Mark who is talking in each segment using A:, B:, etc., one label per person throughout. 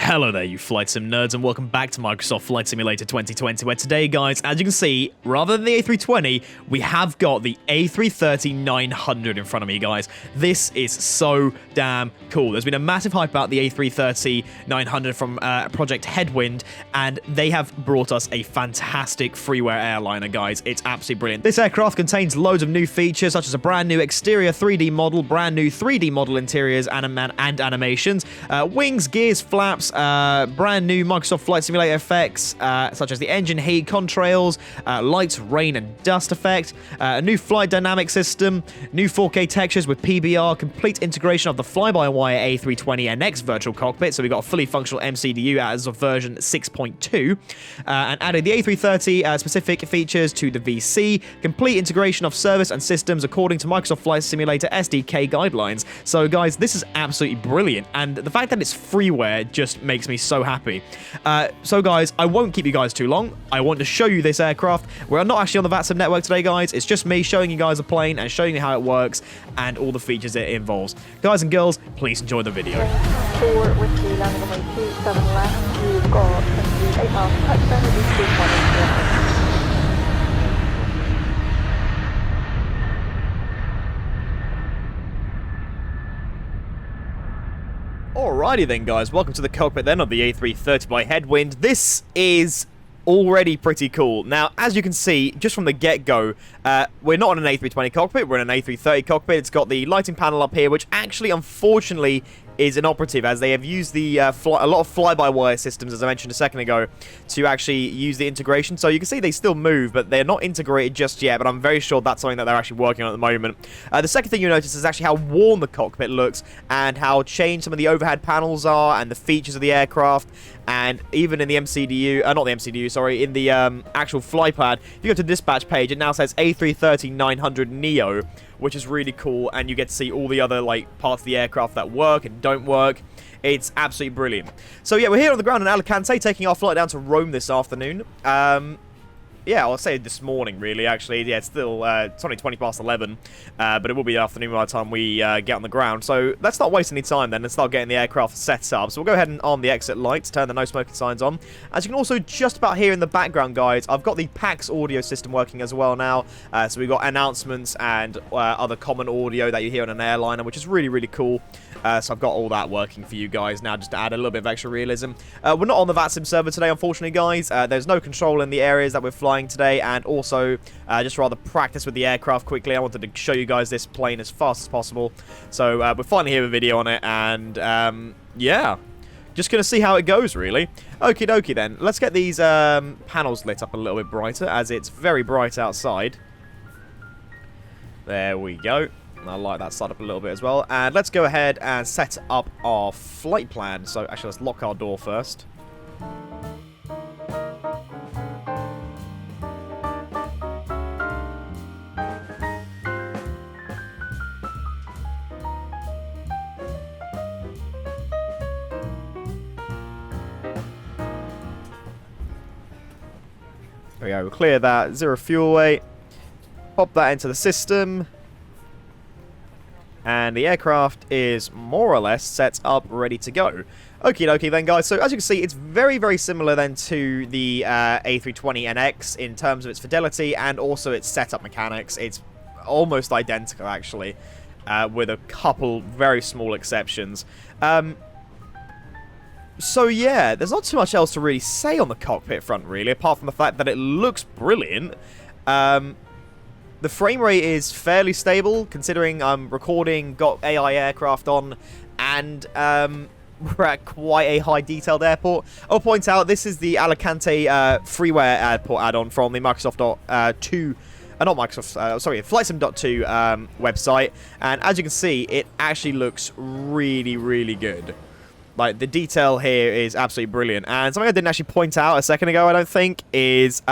A: Hello there, you flight sim nerds, and welcome back to Microsoft Flight Simulator 2020, where today, guys, as you can see, rather than the A320, we have got the A330-900 in front of me, guys. This is so damn cool. There's been a massive hype about the A330-900 from Project Headwind, and they have brought us a fantastic freeware airliner, guys. It's absolutely brilliant. This aircraft contains loads of new features, such as a brand new exterior 3D model, brand new 3D model interiors and animations, wings, gears, flaps, brand new Microsoft Flight Simulator effects, such as the engine heat, contrails, lights, rain, and dust effect, a new flight dynamic system, new 4K textures with PBR, complete integration of the fly-by-wire A320NX virtual cockpit, so we've got a fully functional MCDU as of version 6.2, and added the A330 specific features to the VC, complete integration of service and systems according to Microsoft Flight Simulator SDK guidelines. So guys, this is absolutely brilliant, and the fact that it's freeware just makes me so happy. So guys, I won't keep you guys too long. I want to show you this aircraft. We're not actually on the VATSIM network today, guys. It's just me showing you guys a plane and showing you how it works and all the features it involves. Guys and girls, please enjoy the video.
B: 4 Whiskey, landing on way 27 left. You've got 28 miles touchdown with these 2
A: Alrighty then, guys, welcome to the cockpit then of the A330 by Headwind. This is already pretty cool. Now, as you can see, just from the get-go, we're not on an A320 cockpit, we're in an A330 cockpit. It's got the lighting panel up here, which actually, unfortunately, is inoperative, as they have used the a lot of fly-by-wire systems, as I mentioned a second ago, to actually use the integration. So you can see they still move, but they're not integrated just yet, but I'm very sure that's something that they're actually working on at the moment. The second thing you notice is actually how warm the cockpit looks, and how changed some of the overhead panels are, and the features of the aircraft, and even in the MCDU, not the MCDU, sorry, in the actual flypad, if you go to the dispatch page, it now says A330-900 Neo, which is really cool, and you get to see all the other parts of the aircraft that work and don't work. It's absolutely brilliant. So yeah, we're here on the ground in Alicante, taking our flight down to Rome this afternoon. Yeah, I'll say this morning, really, actually. Yeah, it's still, it's only 20 past 11, but it will be the afternoon by the time we get on the ground. So let's not waste any time then and start getting the aircraft set up. So we'll go ahead and arm the exit lights, turn the no smoking signs on. As you can also just about hear in the background, guys, I've got the PAX audio system working as well now. So we've got announcements and other common audio that you hear on an airliner, which is really, really cool. So I've got all that working for you guys now, just to add a little bit of extra realism. We're not on the VATSIM server today, unfortunately, guys. There's no control in the areas that we're flying today, and also just rather practice with the aircraft quickly. I wanted to show you guys this plane as fast as possible. So we're finally here with a video on it, and yeah, just gonna see how it goes, really. Okie dokie then. Let's get these panels lit up a little bit brighter, as it's very bright outside. There we go. I like that side up a little bit as well. And let's go ahead and set up our flight plan. So actually, let's lock our door first. There we go. We'll clear that. 0 fuel weight. Pop that into the system. And the aircraft is more or less set up, ready to go. Okie dokie then, guys. So as you can see, it's very, very similar then to the A320NX in terms of its fidelity and also its setup mechanics. It's almost identical, actually, with a couple very small exceptions. So yeah, there's not too much else to really say on the cockpit front, really, apart from the fact that it looks brilliant. The frame rate is fairly stable, considering I'm recording, got AI aircraft on, and we're at quite a high detailed airport. I'll point out, this is the Alicante freeware airport add-on from the Microsoft FlightSim.2 website, and as you can see, it actually looks really, really good. Like, the detail here is absolutely brilliant. And something I didn't actually point out a second ago, I don't think, is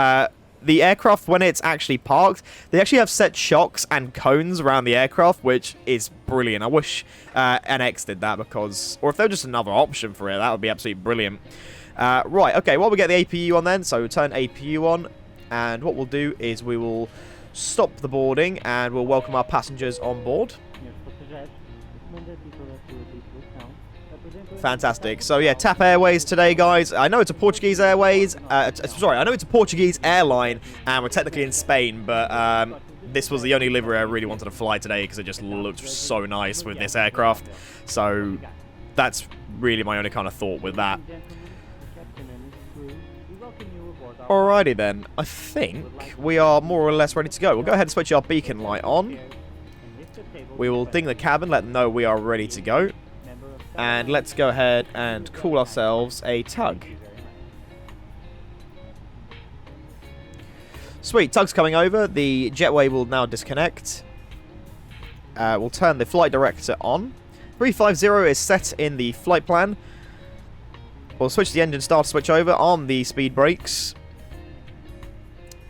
A: the aircraft, when it's actually parked, they actually have set shocks and cones around the aircraft, which is brilliant. I wish NX did that, because, or if there was just another option for it, that would be absolutely brilliant. Right, okay, well, we get the APU on then, so we'll turn APU on, and what we'll do is we will stop the boarding, and we'll welcome our passengers on board. Fantastic. So yeah, TAP Airways today, guys. I know it's a Portuguese Airways. Sorry, I know it's a Portuguese airline, and we're technically in Spain, but this was the only livery I really wanted to fly today because it just looked so nice with this aircraft. So that's really my only kind of thought with that. Alrighty then, I think we are more or less ready to go. We'll go ahead and switch our beacon light on. We will ding the cabin, let them know we are ready to go. And let's go ahead and call ourselves a tug. Sweet, tug's coming over. The jetway will now disconnect. We'll turn the flight director on. 350 is set in the flight plan. We'll switch the engine start switch over on the speed brakes.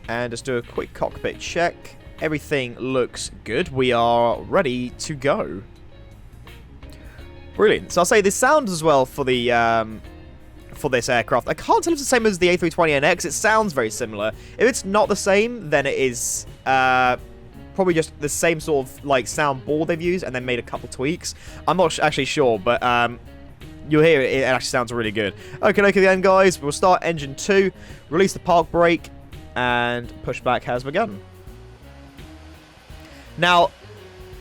A: And just do a quick cockpit check. Everything looks good. We are ready to go. Brilliant. So I'll say the sound as well for the for this aircraft. I can't tell if it's the same as the A320nx. It sounds very similar. If it's not the same, then it is probably just the same sort of like sound board they've used and then made a couple tweaks. I'm not actually sure, but you'll hear it. It actually sounds really good. Okay, then, guys. We'll start engine 2, release the park brake, and pushback has begun. Now,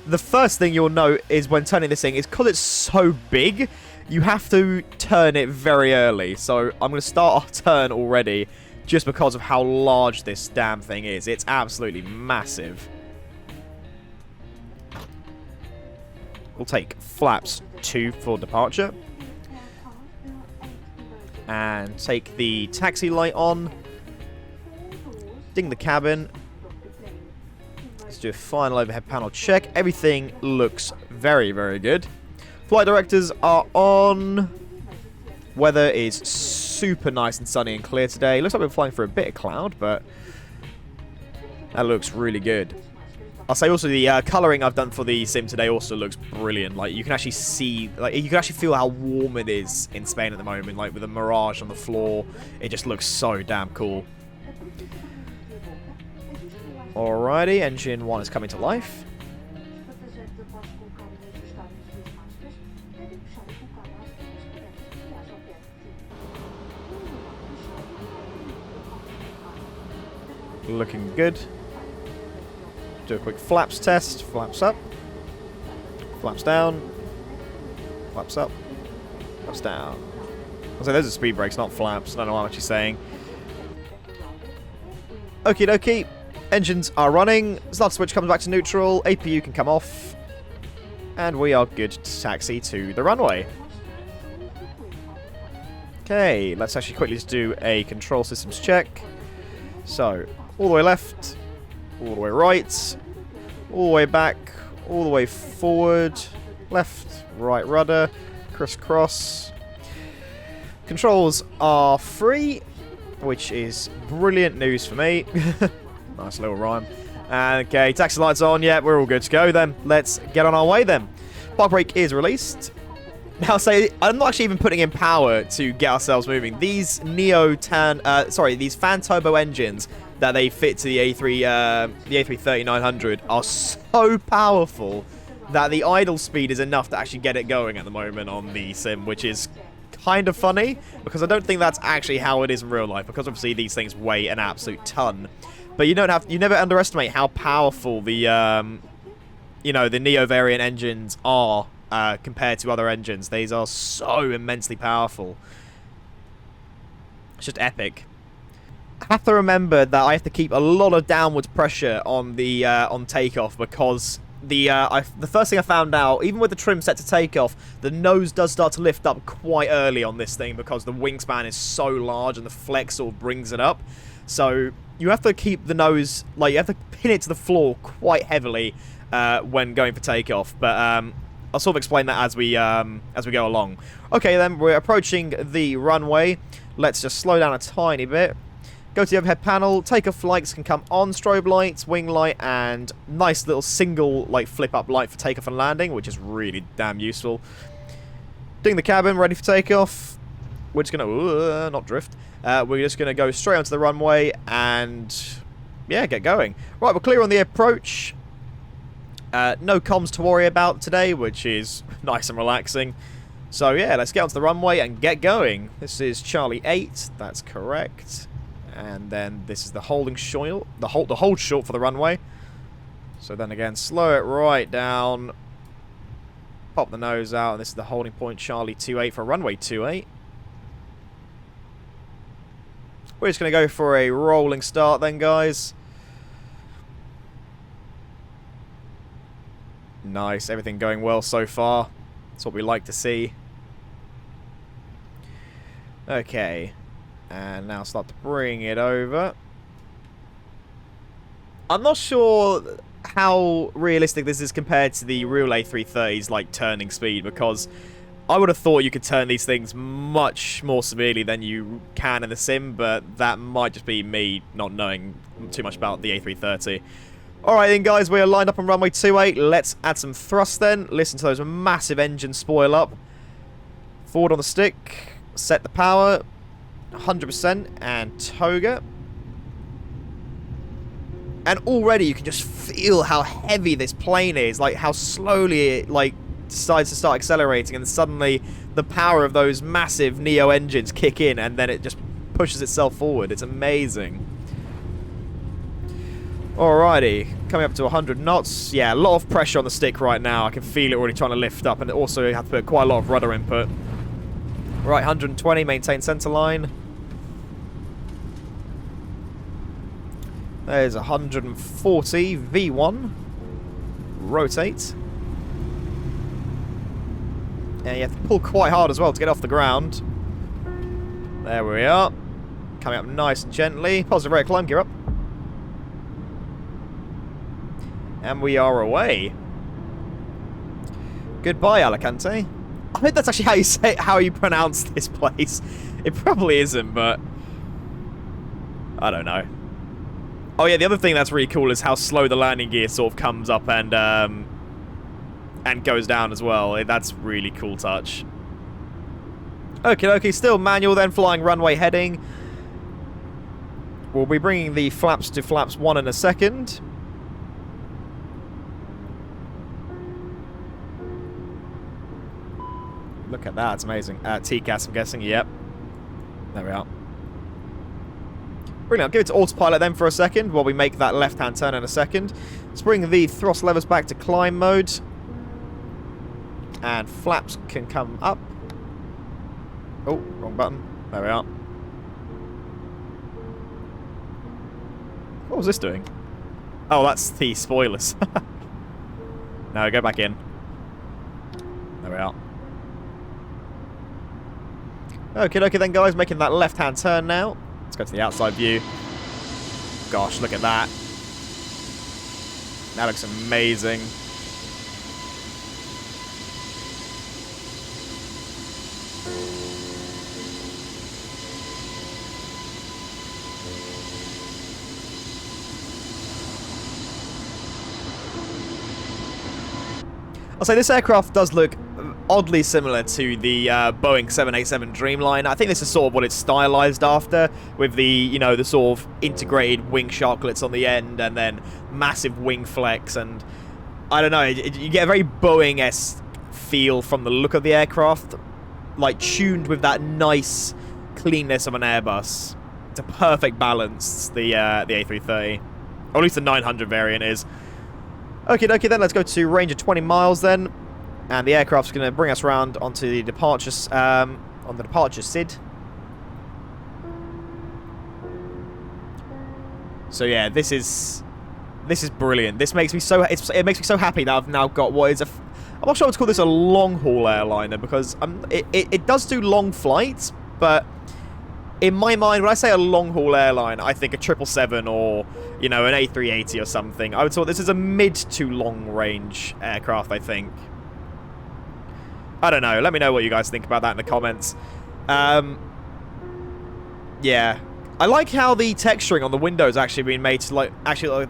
A: the first thing you'll note is when turning this thing is because it's so big, you have to turn it very early. So I'm going to start our turn already just because of how large this damn thing is. It's absolutely massive. We'll take flaps 2 for departure. And take the taxi light on. Ding the cabin. Let's do a final overhead panel check. Everything looks very, very good. Flight directors are on. Weather is super nice and sunny and clear today. Looks like we're flying for a bit of cloud, but that looks really good. I'll say also the colouring I've done for the sim today also looks brilliant. Like you can actually see, like you can actually feel how warm it is in Spain at the moment. Like with a mirage on the floor, it just looks so damn cool. Alrighty, engine 1 is coming to life. Looking good. Do a quick flaps test. Flaps up. Flaps down. Flaps up. Flaps down. So those are speed brakes, not flaps. I don't know what she's saying. Okie dokie. Engines are running. Start switch comes back to neutral. APU can come off. And we are good to taxi to the runway. Okay, let's actually quickly just do a control systems check. So, all the way left, all the way right, all the way back, all the way forward, left, right rudder, crisscross. Controls are free, which is brilliant news for me. Nice little rhyme. Okay, taxi lights on. Yeah, we're all good to go then. Let's get on our way then. Park brake is released. Now, say I'm not actually even putting in power to get ourselves moving. These these fan turbo engines that they fit to the A330-900 are so powerful that the idle speed is enough to actually get it going at the moment on the sim, which is kind of funny because I don't think that's actually how it is in real life. Because obviously these things weigh an absolute ton. But you never underestimate how powerful the the Neo variant engines are compared to other engines. These are so immensely powerful. It's just epic. I have to remember that I have to keep a lot of downwards pressure on the on takeoff because the first thing I found out, even with the trim set to takeoff, the nose does start to lift up quite early on this thing because the wingspan is so large and the flex sort of brings it up. So you have to keep the nose, like you have to pin it to the floor quite heavily when going for takeoff. But I'll sort of explain that as we go along. Okay, then we're approaching the runway. Let's just slow down a tiny bit. Go to the overhead panel. Takeoff lights can come on. Strobe lights, wing light, and nice little single like flip up light for takeoff and landing, which is really damn useful. Ding the cabin, ready for takeoff. We're just gonna not drift. We're just gonna go straight onto the runway and yeah, get going. Right, we're clear on the approach. No comms to worry about today, which is nice and relaxing. So yeah, let's get onto the runway and get going. This is Charlie 8, that's correct. And then this is the holding short, the hold short for the runway. So then again, slow it right down. Pop the nose out, and this is the holding point, Charlie 28 for runway 28. We're just going to go for a rolling start then, guys. Nice, everything going well so far. That's what we like to see. Okay, and now start to bring it over. I'm not sure how realistic this is compared to the real A330's like turning speed, because I would have thought you could turn these things much more severely than you can in the sim, but that might just be me not knowing too much about the A330. Alright then, guys, we are lined up on runway 28. Let's add some thrust then. Listen to those massive engines spoil up. Forward on the stick. Set the power. 100%. And toga. And already you can just feel how heavy this plane is. Like, how slowly it, like, decides to start accelerating, and suddenly the power of those massive Neo engines kick in, and then it just pushes itself forward. It's amazing. Alrighty, coming up to 100 knots. Yeah, a lot of pressure on the stick right now. I can feel it already trying to lift up, and also you have to put quite a lot of rudder input. Right, 120, maintain center line. There's 140, V1. Rotate. And you have to pull quite hard as well to get off the ground. There we are. Coming up nice and gently. Positive rate of climb, gear up. And we are away. Goodbye, Alicante. I think that's actually how you say it, how you pronounce this place. It probably isn't, but I don't know. Oh yeah, the other thing that's really cool is how slow the landing gear sort of comes up and goes down as well. That's really cool touch. Okay, still manual then, flying runway heading. We'll be bringing the flaps to flaps 1 in a second. Look at that, it's amazing. TCAS, I'm guessing, yep. There we are. Brilliant, I'll give it to autopilot then for a second while we make that left-hand turn in a second. Let's bring the thrust levers back to climb mode. And flaps can come up. Oh, wrong button. There we are. What was this doing? Oh, that's the spoilers. No, go back in. There we are. Okay, then, guys, making that left-hand turn now. Let's go to the outside view. Gosh, look at that. That looks amazing. I'll say this aircraft does look oddly similar to the Boeing 787 Dreamliner. I think this is sort of what it's stylized after, with the, you know, the sort of integrated wing sharklets on the end, and then massive wing flex, and I don't know, you get a very Boeing-esque feel from the look of the aircraft, like tuned with that nice cleanness of an Airbus. It's a perfect balance, the A330, or at least the 900 variant is. Okay, then let's go to range of 20 miles then. And the aircraft's going to bring us around onto the departures, on the departure SID. So yeah, this is brilliant. This makes me so it makes me so happy that I've now got what is I'm not sure what to call this, a long haul airliner, because it does do long flights, but in my mind, when I say a long-haul airline, I think a 777 or, you know, an A380 or something. I would say this is a mid to long-range aircraft, I think. I don't know. Let me know what you guys think about that in the comments. Yeah. I like how the texturing on the windows actually been made to, like,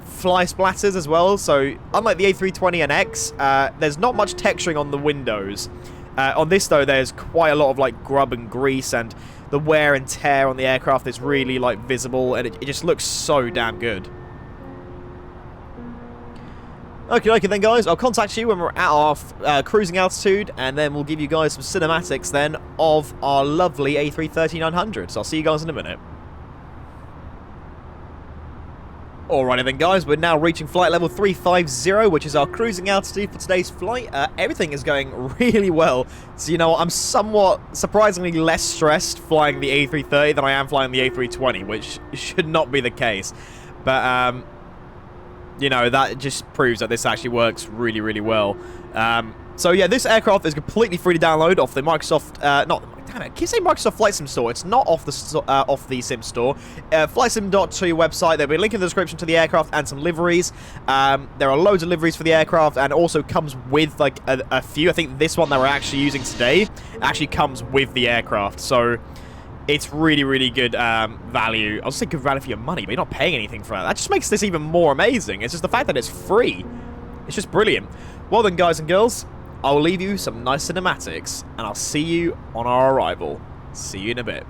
A: fly splatters as well. So, unlike the A320 and X, there's not much texturing on the windows. On this, though, there's quite a lot of, like, grub and grease, and the wear and tear on the aircraft is really, like, visible, and it just looks so damn good. Okay, then guys, I'll contact you when we're at our cruising altitude, and then we'll give you guys some cinematics then of our lovely A330-900. So I'll see you guys in a minute. Alrighty then guys, we're now reaching flight level 350, which is our cruising altitude for today's flight. Everything is going really well. So you know, I'm somewhat surprisingly less stressed flying the A330 than I am flying the A320, which should not be the case. But, you know, that just proves that this actually works really, really well. So yeah, this aircraft is completely free to download off the Microsoft, damn it, I keep saying Microsoft Flight Sim Store. It's not off the Sim Store. Flightsim.to website. There'll be a link in the description to the aircraft and some liveries. There are loads of liveries for the aircraft, and also comes with like a few. I think this one that we're actually using today actually comes with the aircraft. So it's really, really good value. I was saying good value for your money, but you're not paying anything for that. That just makes this even more amazing. It's just the fact that it's free. It's just brilliant. Well then, guys and girls, I'll leave you some nice cinematics, and I'll see you on our arrival. See you in a bit.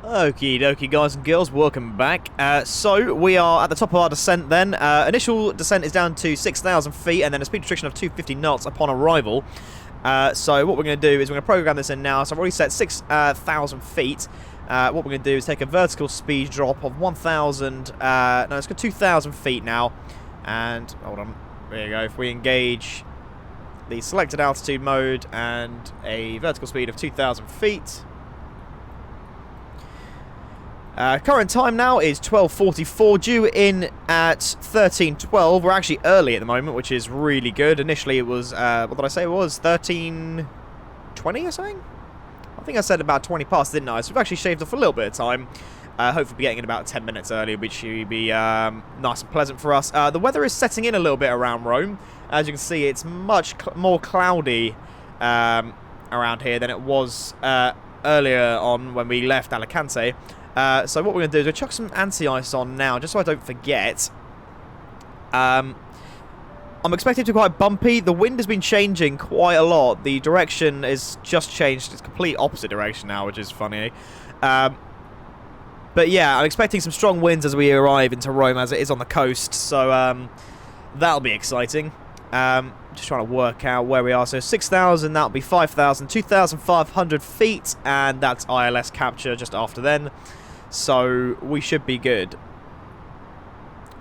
A: Okie dokie, guys and girls, welcome back. So we are at the top of our descent then. Initial descent is down to 6,000 feet, and then a speed restriction of 250 knots upon arrival. So what we're going to do is we're going to program this in now. So I've already set 6,000 feet. What we're going to do is take a vertical speed drop of 1,000, no, let's go 2,000 feet now. And, hold on, there you go. If we engage the selected altitude mode and a vertical speed of 2,000 feet. Current time now is 12:44, due in at 13:12. We're actually early at the moment, which is really good. Initially it was, what did I say it was? 13:20 or something? I think I said about 20 past, didn't I? So we've actually shaved off a little bit of time. Hopefully be getting in about 10 minutes early, which should be nice and pleasant for us. The weather is setting in a little bit around Rome. As you can see, it's much more cloudy around here than it was earlier on when we left Alicante. So what we're going to do is we'll chuck some anti-ice on now, just so I don't forget. I'm expecting it to be quite bumpy. The wind has been changing quite a lot. The direction is just changed. It's complete opposite direction now, which is funny. But yeah, I'm expecting some strong winds as we arrive into Rome, as it is on the coast. So that'll be exciting. Just trying to work out where we are. So 6,000, that'll be 5,000, 2,500 feet, and that's ILS capture just after then. So we should be good.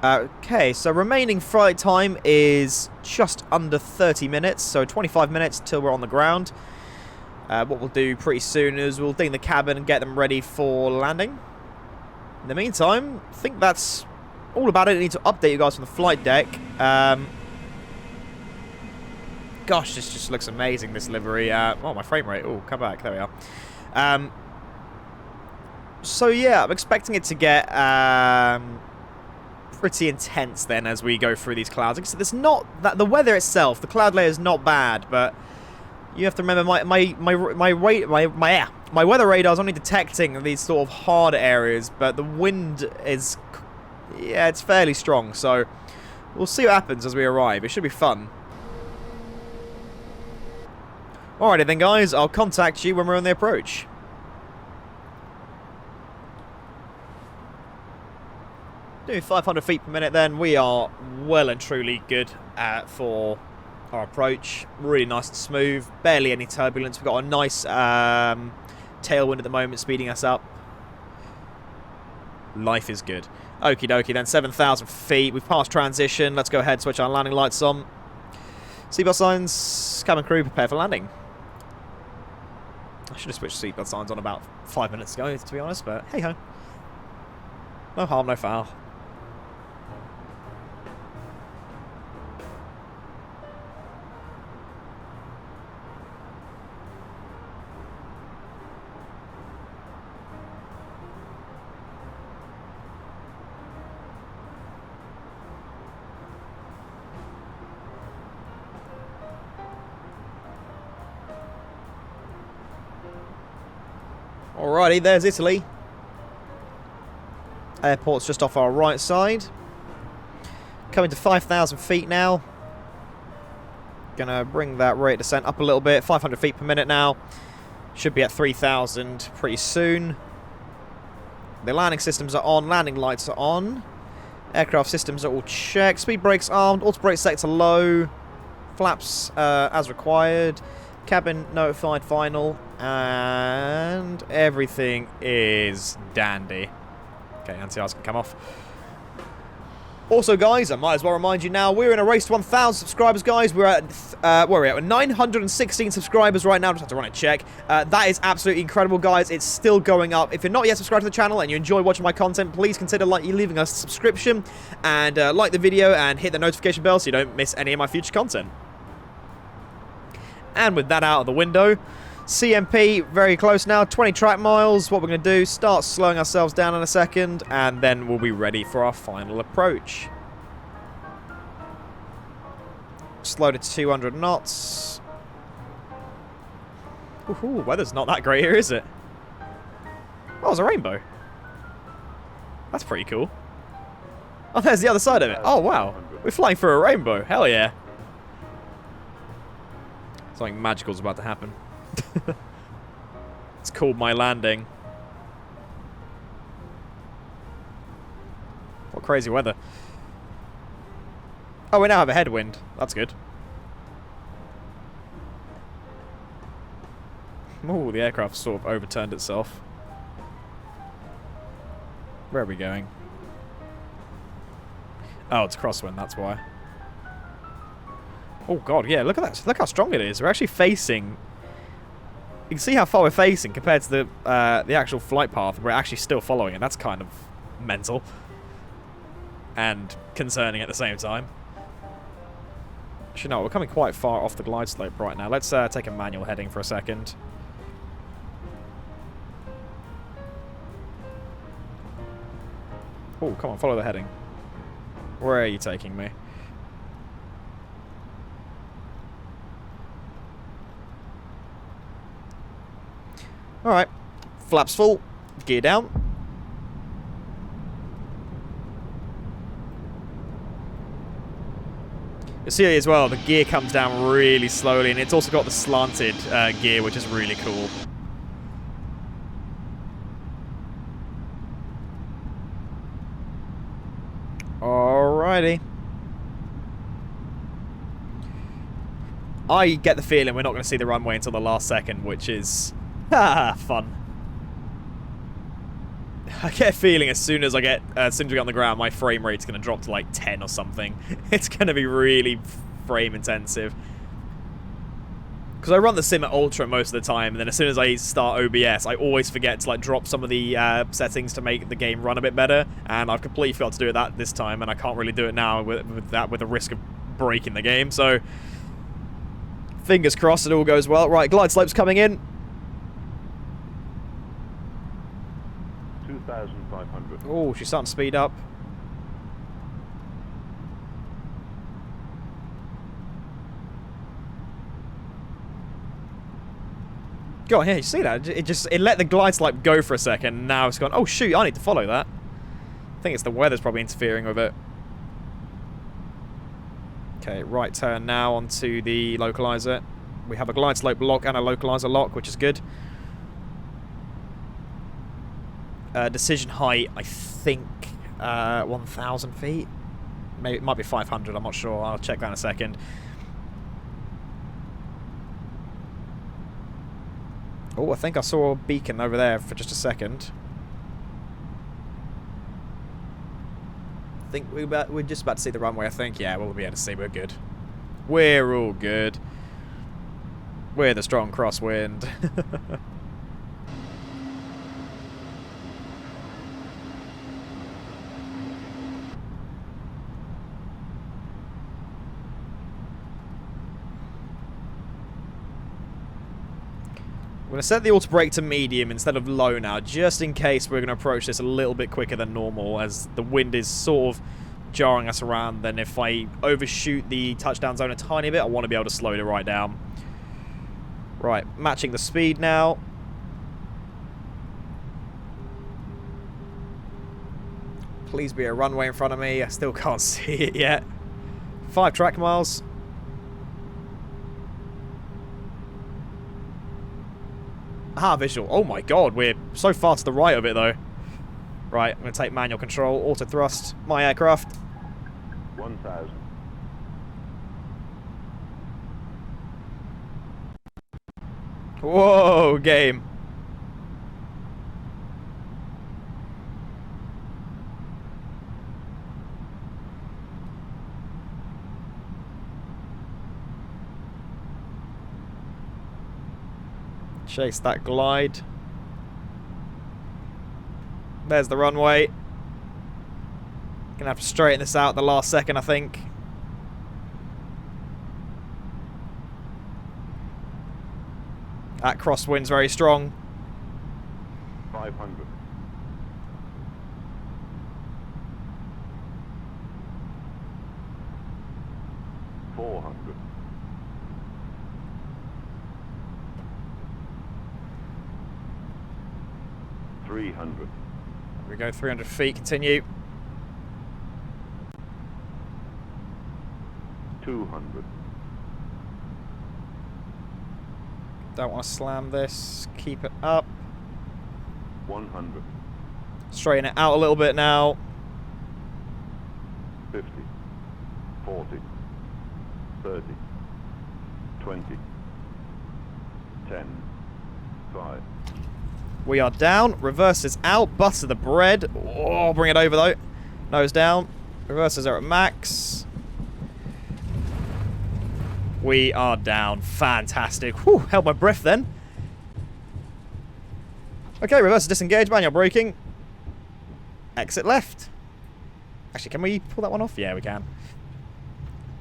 A: Okay, so remaining flight time is just under 30 minutes, so 25 minutes till we're on the ground. What we'll do pretty soon is we'll ding the cabin and get them ready for landing. In the meantime, I think that's all about it. I need to update you guys from the flight deck. Gosh, this just looks amazing, this livery. Oh, my frame rate. Oh, come back. There we are. So, yeah, I'm expecting it to get pretty intense then as we go through these clouds. Like I said, there's not that the weather itself, the cloud layer is not bad, but you have to remember my weather radar is only detecting these sort of hard areas, but the wind is, yeah, it's fairly strong. So we'll see what happens as we arrive. It should be fun. Alrighty then, guys. I'll contact you when we're on the approach. Doing 500 feet per minute then. We are well and truly good for our approach. Really nice and smooth. Barely any turbulence. We've got a nice tailwind at the moment speeding us up. Life is good. Okie dokie then. 7,000 feet. We've passed transition. Let's go ahead, switch our landing lights on. Seatbelt signs. Cabin crew, prepare for landing. I should have switched seatbelt signs on about 5 minutes ago, to be honest, but hey ho. No harm, no foul. Alrighty, there's Italy. Airport's just off our right side. Coming to 5,000 feet now. Gonna bring that rate of descent up a little bit. 500 feet per minute now. Should be at 3,000 pretty soon. The landing systems are on. Landing lights are on. Aircraft systems are all checked. Speed brakes armed. Auto brake sector low. Flaps as required. Cabin notified final. And everything is dandy. Okay, anti-ice can come off. Also, guys, I might as well remind you now, we're in a race to 1,000 subscribers, guys. We're at, where are we at? We're 916 subscribers right now. Just have to run a check. That is absolutely incredible, guys. It's still going up. If you're not yet subscribed to the channel and you enjoy watching my content, please consider leaving us a subscription and like the video and hit the notification bell so you don't miss any of my future content. And with that out of the window, CMP very close now, 20 track miles. What we're going to do, start slowing ourselves down in a second, and then we'll be ready for our final approach. Slow to 200 knots. Ooh, weather's not that great here, is it? Oh, there's a rainbow. That's pretty cool. Oh, there's the other side of it. Oh, wow. We're flying through a rainbow. Hell yeah. Something magical's about to happen. It's called my landing. What crazy weather. Oh, we now have a headwind. That's good. Ooh, the aircraft sort of overturned itself. Where are we going? Oh, it's crosswind, that's why. Oh god, yeah, look at that. Look how strong it is. We're actually facing... You can see how far we're facing compared to the actual flight path. We're actually still following it. That's kind of mental. And concerning at the same time. Actually, no, we're coming quite far off the glide slope right now. Let's take a manual heading for a second. Oh, come on, follow the heading. Where are you taking me? Alright, flaps full, gear down. You see as well, the gear comes down really slowly, and it's also got the slanted gear, which is really cool. Alrighty. I get the feeling we're not going to see the runway until the last second, which is... fun. I get a feeling as soon as we get on the ground, my frame rate's going to drop to like 10 or something. It's going to be really frame intensive. Because I run the sim at ultra most of the time, and then as soon as I start OBS, I always forget to like drop some of the settings to make the game run a bit better, and I've completely forgot to do that this time, and I can't really do it now with the risk of breaking the game. So fingers crossed it all goes well. Right, glide slope's coming in.
C: 2,500.
A: Oh, she's starting to speed up. Go on, yeah, you see that? It let the glide slope go for a second, and now it's gone, oh shoot, I need to follow that. I think it's the weather's probably interfering with it. Okay, right turn now onto the localizer. We have a glide slope lock and a localizer lock, which is good. Decision height, I think 1,000 feet. Maybe it might be 500, I'm not sure. I'll check that in a second. Oh, I think I saw a beacon over there for just a second. I think we're just about to see the runway, I think. Yeah, we'll be able to see. We're good. We're all good. We're the strong crosswind. I'm going to set the auto brake to medium instead of low now, just in case we're going to approach this a little bit quicker than normal, as the wind is sort of jarring us around. Then if I overshoot the touchdown zone a tiny bit, I want to be able to slow it right down. Right, matching the speed now. Please be a runway in front of me. I still can't see it yet. 5 track miles. Ah, visual. Oh my god, we're so far to the right of it though. Right, I'm going to take manual control, auto thrust, my aircraft.
C: 1,000.
A: Whoa, game. Chase that glide. There's the runway. Gonna have to straighten this out at the last second, I think. That crosswind's very strong.
C: 500. 400. 300.
A: Here we go, 300 feet, continue.
C: 200.
A: Don't want to slam this. Keep it up.
C: 100.
A: Straighten it out a little bit now.
C: 50. 40. 30. 20. 10. 5.
A: We are down. Reverse is out. Butter the bread. Oh, bring it over though. Nose down. Reversers are at max. We are down. Fantastic. Whew, held my breath then. Okay, reverse disengage. Manual braking. Exit left. Actually, can we pull that one off? Yeah, we can.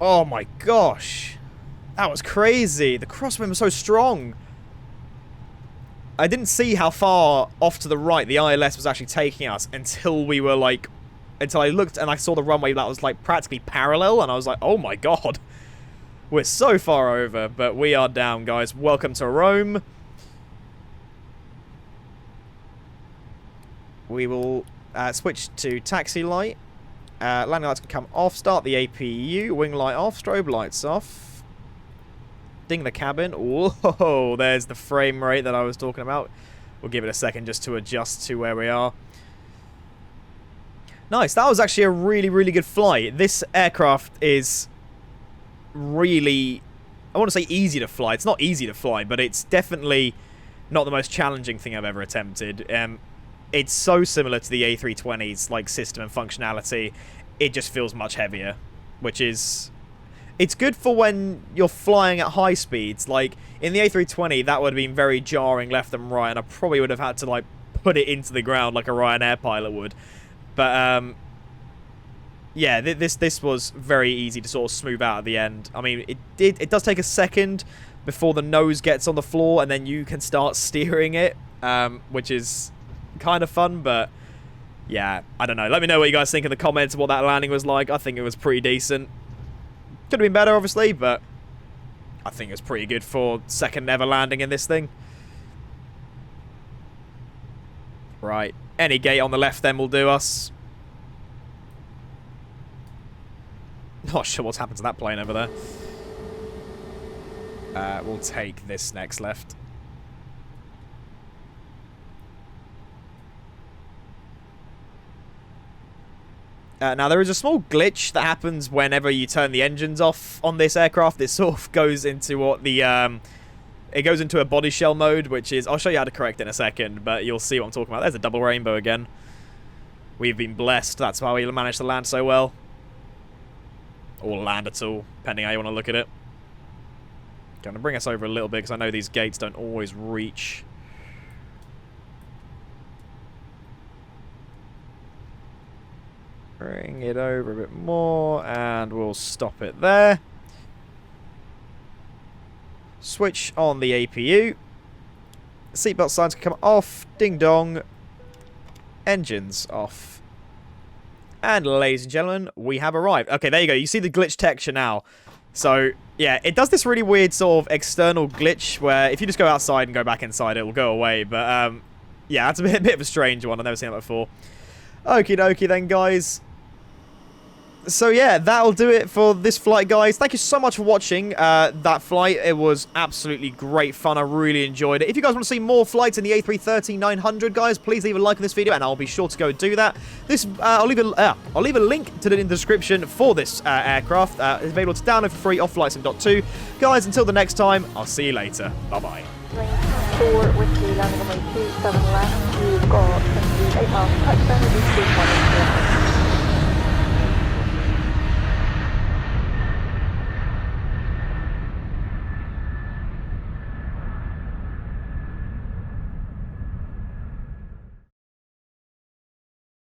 A: Oh my gosh. That was crazy. The crosswind was so strong. I didn't see how far off to the right the ILS was actually taking us until we were like... Until I looked and I saw the runway that was like practically parallel, and I was like, oh my god. We're so far over, but we are down, guys. Welcome to Rome. We will switch to taxi light. Landing lights can come off. Start the APU. Wing light off. Strobe lights off. Ding the cabin. Whoa, there's the frame rate that I was talking about. We'll give it a second just to adjust to where we are. Nice. That was actually a really, really good flight. This aircraft is really, I want to say easy to fly. It's not easy to fly, but it's definitely not the most challenging thing I've ever attempted. It's so similar to the A320's like system and functionality. It just feels much heavier, which is, it's good for when you're flying at high speeds. Like in the A320, that would have been very jarring left and right, and I probably would have had to like put it into the ground like a Ryanair pilot would. But yeah, this was very easy to sort of smooth out at the end. I mean, it does take a second before the nose gets on the floor, and then you can start steering it, which is kind of fun. But yeah, I don't know. Let me know what you guys think in the comments of what that landing was like. I think it was pretty decent. Could have been better, obviously, but I think it was pretty good for second ever landing in this thing. Right, any gate on the left then will do us. Not sure what's happened to that plane over there. We'll take this next left. Now, there is a small glitch that happens whenever you turn the engines off on this aircraft. It sort of goes into what the... it goes into a body shell mode, which is... I'll show you how to correct it in a second, but you'll see what I'm talking about. There's a double rainbow again. We've been blessed. That's why we managed to land so well. Or land at all, depending how you want to look at it. Going to bring us over a little bit, because I know these gates don't always reach. Bring it over a bit more, and we'll stop it there. Switch on the APU. Seatbelt signs can come off. Ding dong. Engines off. And ladies and gentlemen, we have arrived. Okay, there you go. You see the glitch texture now. So, yeah, it does this really weird sort of external glitch where if you just go outside and go back inside, it will go away. But, yeah, that's a bit of a strange one. I've never seen that before. Okie dokie then, guys. So yeah, that'll do it for this flight, guys. Thank you so much for watching that flight. It was absolutely great fun. I really enjoyed it. If you guys want to see more flights in the A330-900, guys, please leave a like on this video, and I'll be sure to go do that. This I'll leave a link to it in the description for this aircraft. It's available to download for free off flightsim.2. Guys, until the next time, I'll see you later. Bye-bye.
B: Range 4 Whiskey, landing on my 27 left. You've got 28 miles, touchdown, reduce 2